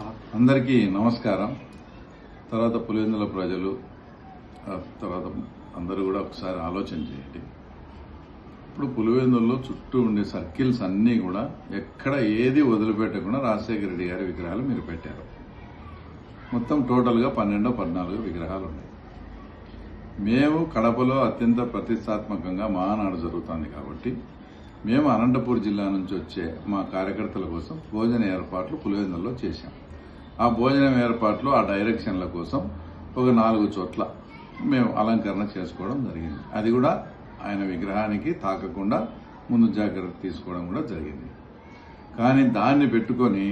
అందరికీ నమస్కారం. తర్వాత పులివెందుల ప్రజలు తర్వాత అందరూ కూడా ఒకసారి ఆలోచన చేయండి. ఇప్పుడు పులివెందుల్లో చుట్టూ ఉండే సర్కిల్స్ అన్నీ కూడా ఎక్కడ ఏది వదిలిపెట్టకుండా రాజశేఖర రెడ్డి గారి విగ్రహాలు మీరు పెట్టారు. మొత్తం టోటల్గా 12-14 విగ్రహాలు ఉన్నాయి. మేము కడపలో అత్యంత ప్రతిష్టాత్మకంగా మహానాడు జరుగుతుంది కాబట్టి మేము అనంతపూర్ జిల్లా నుంచి వచ్చే మా కార్యకర్తల కోసం భోజన ఏర్పాట్లు పులివెందుల్లో చేశాం. ఆ భోజనం ఏర్పాట్లు ఆ డైరెక్షన్ల కోసం ఒక 4 చోట్ల మేము అలంకరణ చేసుకోవడం జరిగింది. అది కూడా ఆయన విగ్రహానికి తాకకుండా ముందు జాగ్రత్త తీసుకోవడం కూడా జరిగింది. కానీ దాన్ని పెట్టుకొని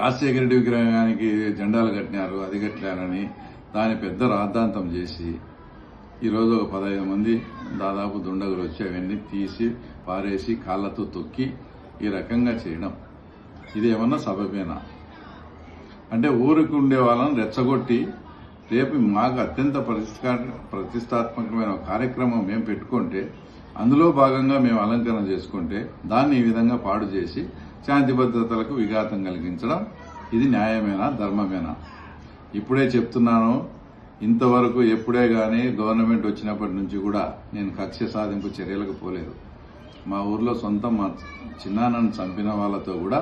రాజశేఖర రెడ్డి విగ్రహానికి జెండాలు కట్టినారు, అది కట్టినారని దాన్ని పెద్ద రాద్ధాంతం చేసి ఈరోజు ఒక 15 మంది దాదాపు దుండగులు వచ్చి అవన్నీ తీసి పారేసి కాళ్లతో తొక్కి ఈ రకంగా చేయడం ఇది ఏమన్నా సబబేనా? అంటే ఊరికి ఉండే వాళ్ళని రెచ్చగొట్టి రేపు మాకు అత్యంత ప్రతిష్టాత్మకమైన కార్యక్రమం మేము పెట్టుకుంటే అందులో భాగంగా మేము అలంకరణ చేసుకుంటే దాన్ని ఈ విధంగా పాడు చేసి శాంతి భద్రతలకు విఘాతం కలిగించడం ఇది న్యాయమేనా, ధర్మమేనా? ఇప్పుడే చెప్తున్నాను, ఇంతవరకు ఎప్పుడే గానీ గవర్నమెంట్ వచ్చినప్పటి నుంచి కూడా నేను కక్ష సాధింపు చర్యలకు పోలేదు. మా ఊర్లో సొంతం మా చిన్నాన్నను చంపిన వాళ్ళతో కూడా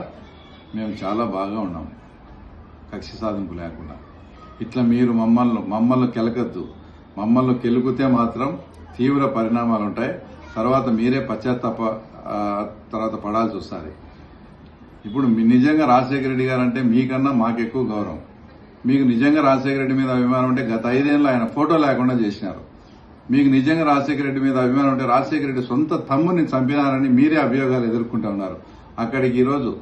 మేము చాలా బాగా ఉన్నాం, కక్ష సాధింపు లేకుండా. ఇట్లా మీరు మమ్మల్ని కెలకద్దు. మమ్మల్ని కెలుకుతే మాత్రం తీవ్ర పరిణామాలు ఉంటాయి. తర్వాత మీరే తర్వాత పడాల్సి వస్తుంది. ఇప్పుడు నిజంగా రాజశేఖర రెడ్డి గారు అంటే మీకన్నా మాకెక్కువ గౌరవం. మీకు నిజంగా రాజశేఖర రెడ్డి మీద అభిమానం ఉంటే గత 5 ఏళ్ళు ఆయన ఫోటో లేకుండా చేసినారు. మీకు నిజంగా రాజశేఖర రెడ్డి మీద అభిమానం ఉంటే రాజశేఖర రెడ్డి సొంత తమ్ముని చంపినారని మీరే అభియోగాలు ఎదుర్కొంటూ ఉన్నారు. అక్కడికి ఈరోజు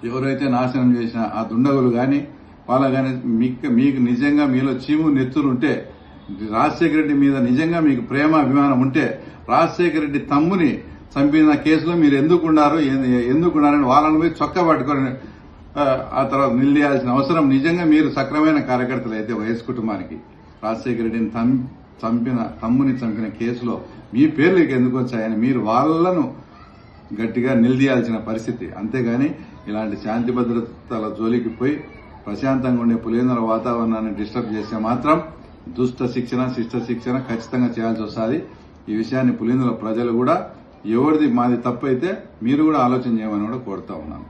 ఎవరైతే నాశనం చేసిన ఆ దుండగులు కానీ వాళ్ళ కానీ మీకు నిజంగా మీలో చీము నెత్తులుంటే, రాజశేఖర రెడ్డి మీద నిజంగా మీకు ప్రేమ అభిమానం ఉంటే రాజశేఖర రెడ్డి తమ్ముని చంపిన కేసులో మీరు ఎందుకున్నారని వాళ్ళని పోయి చొక్కా పట్టుకొని ఆ తర్వాత నిలదీయాల్సిన అవసరం, నిజంగా మీరు సక్రమైన కార్యకర్తలు అయితే వైఎస్ కుటుంబానికి రాజశేఖర రెడ్డిని తమ్ముని చంపిన కేసులో మీ పేర్లకు ఎందుకు వచ్చాయని మీరు వాళ్లను గట్టిగా నిలదీయాల్సిన పరిస్థితి. అంతేగాని ఇలాంటి శాంతి భద్రతల జోలికి పోయి ప్రశాంతంగా ఉండే పులివెందుల వాతావరణాన్ని డిస్టర్బ్ చేస్తే మాత్రం దుష్ట శిక్షణ శిష్ట శిక్షణ ఖచ్చితంగా చేయాల్సి వస్తుంది. ఈ విషయాన్ని పులివెందుల ప్రజలు కూడా ఎవరిది మాది తప్పు అయితే మీరు కూడా ఆలోచన చేయమని కూడా కోరుతా ఉన్నాను.